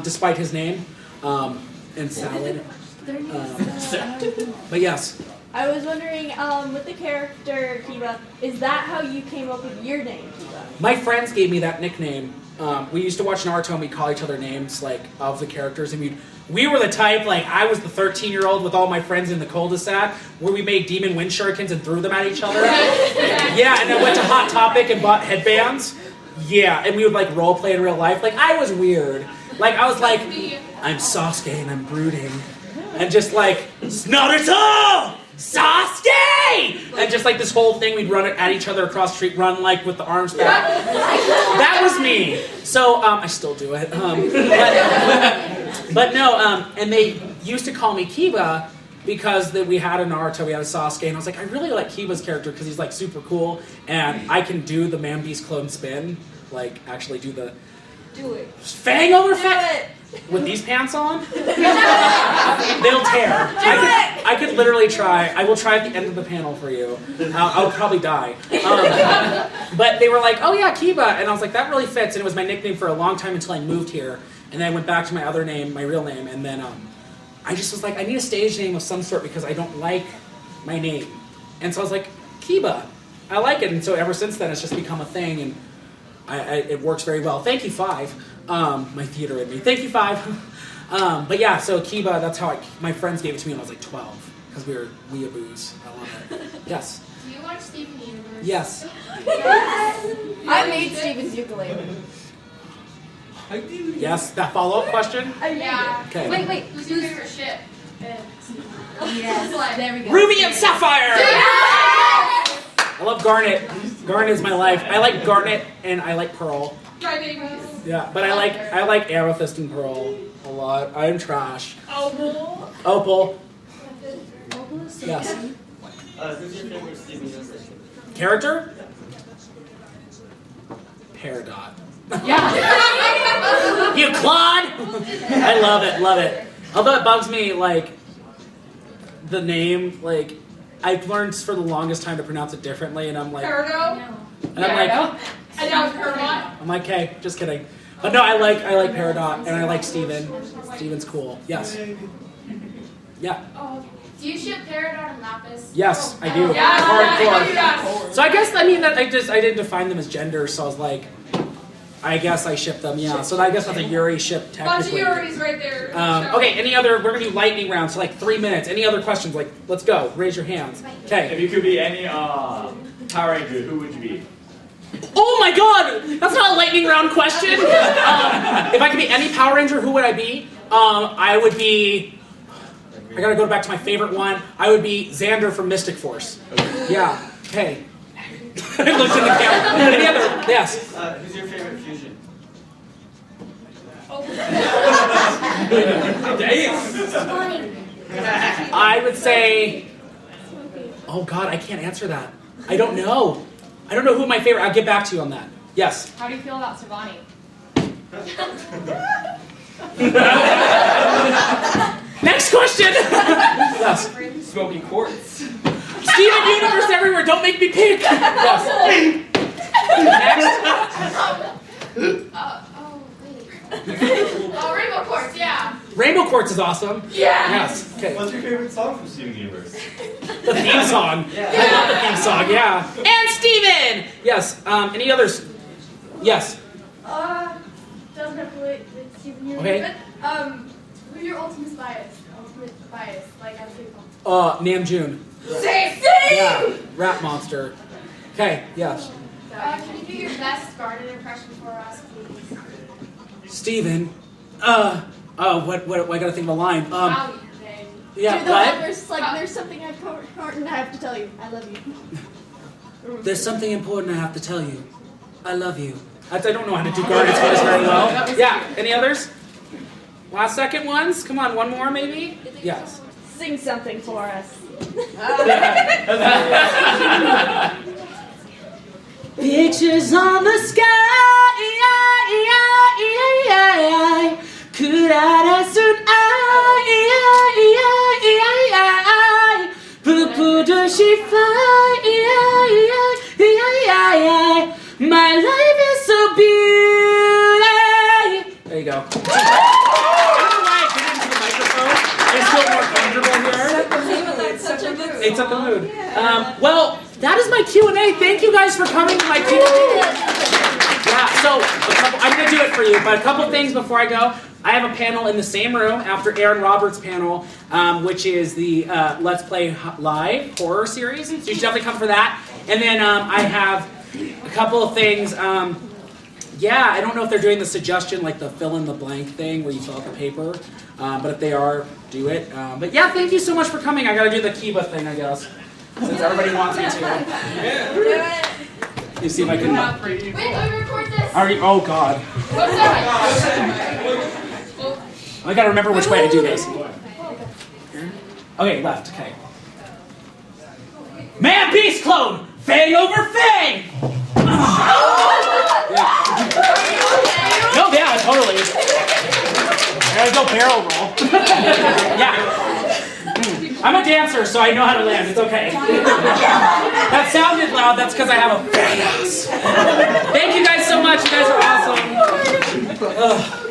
Despite his name, and salad. But yes. I was wondering, with the character Kiba, is that how you came up with your name, Kiba? My friends gave me that nickname. We used to watch Naruto and we'd call each other names, of the characters, and we were the type, I was the 13-year-old with all my friends in the cul-de-sac, where we made demon wind shurikens and threw them at each other. Yeah, and then went to Hot Topic and bought headbands. Yeah, and we would role play in real life. I was weird. I was I'm Sasuke and I'm brooding. And just Naruto! Sasuke! And just this whole thing, we'd run at each other across the street, run with the arms back. That was me. So, I still do it. But no, and they used to call me Kiba because we had a Naruto, we had a Sasuke, and I was I really like Kiba's character because he's super cool, and I can do the Man Beast clone spin, actually do the... Do it. Fang over Do fang it. with these pants on. They'll tear. I I could literally try. I will try at the end of the panel for you. I'll probably die. But they were like, oh yeah, Kiba. And I was like, that really fits. And it was my nickname for a long time until I moved here. And then I went back to my other name, my real name. And then I just was like, I need a stage name of some sort because I don't like my name. And so I was like, Kiba. I like it. And so ever since then, it's just become a thing. And it works very well. Thank you, Five. My theater in me. Thank you, Five. But yeah, so Kiba, that's how my friends gave it to me when I was like 12. Because we were weeaboos. I love it. Yes. Do you watch Steven Universe? Yes. I made Steven's ukulele. Yes, that follow-up question? Yeah. Okay. Wait. Who's your favorite ship? Yes. There we go. Ruby and Sapphire! I love Garnet. Garnet is my life. I like Garnet and I like Pearl. Cry babies. Yeah, but I like Amethyst and Pearl a lot. I'm trash. Opal. Opal. Yes. Who's your favorite Steven Universe? Character? Peridot. Yeah. You Claude! I love it. Although it bugs me, like, the name, like, I've learned for the longest time to pronounce it differently, and I'm like, Peridot. and I'm like, I know Peridot. I'm like, hey, just kidding. But no, I like Peridot, and I like Steven. Steven's cool. Yes. Yeah. Oh, do you ship Peridot and Lapis? Yes, I do. Yeah, Hardcore. So I guess I didn't define them as genders, so I was like, I guess I ship them. Yeah. So I guess that's a Yuri ship technically. Bunch of Yuris right there. Okay. Any other? We're gonna do lightning round, so like 3 minutes. Any other questions? Like, let's go. Raise your hands. Okay. If you could be any Power Ranger, who would you be? Oh my God! That's not a lightning round question. If I could be any Power Ranger, who would I be? I would be. I gotta go back to my favorite one. I would be Xander from Mystic Force. Yeah. Okay. I looked in the camera. Any other? Yes. Who's your favorite fusion? I would say. Oh God, I can't answer that. I don't know. I don't know who my favorite. I'll get back to you on that. Yes. How do you feel about Savani? Next question. Yes. Smoking quartz. Steven Universe everywhere. Don't make me pick. Yes. Next. Oh, Rainbow Quartz, yeah. Rainbow Quartz is awesome. Yeah. Yes. Okay. What's your favorite song from Steven Universe? The theme song. I love the theme song. Yeah. And Steven. Yes. Any others? Yes. Doesn't have to wait with Steven Universe. Okay. But, who's your ultimate bias? Like as people. Namjoon. Same. Yeah. Rat monster. Okay. Yes. Can you do your best garden impression for us, please? Steven. What I gotta think of a line. Howie, then. Yeah. Do the What? one where it's like, there's something important I have to tell you. I love you. There's something important I have to tell you. I love you. I don't know how to do Garnet's voice very well. Yeah. Any others? Last second ones? Come on, one more maybe? Yes. Sing something for us. Pictures on the sky. Could I soon Poo does she fly? My life is so beautiful. There you go. I don't know why I did it into the microphone. I feel more comfortable here. It's up the mood. Well, that is my Q&A. Thank you guys for coming to my Q&A. Yeah, so I'm going to do it for you, but a couple things before I go. I have a panel in the same room after Aaron Roberts' panel, which is the Let's Play Live horror series. So you should definitely come for that. And then I have a couple of things. Yeah, I don't know if they're doing the suggestion, like the fill in the blank thing where you fill out the paper. But if they are, do it. But yeah, thank you so much for coming. I got to do the Kiba thing, I guess, since everybody wants me to. You see if I can. Wait, let me record this. Are you, oh God. What's that? I gotta remember which way to do this. Okay, left, okay. Man, beast clone! Fang over fang! Yeah. No, yeah, totally. I gotta go barrel roll. Yeah. I'm a dancer, so I know how to land. It's okay. That sounded loud. That's because I have a fat ass. Thank you guys so much. You guys are awesome. Ugh.